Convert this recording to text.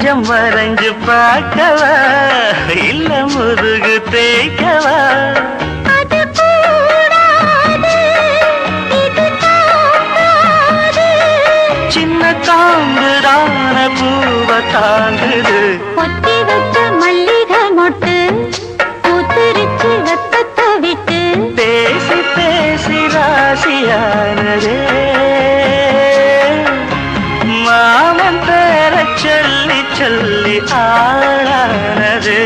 கொஞ்சம் வரைஞ்சு பார்க்கவா இல்ல முதுகு தேய்க்கவா சின்ன தாங்குதான பூவ தாங்குது பொத்தி வச்ச மல்லிகை மொட்டு பூத்திருச்சு வெப்பத்தை விட்டு பேசி பேசி ராசியானதே மாமன் பேர சொல்லி சொல்லி ஆளானது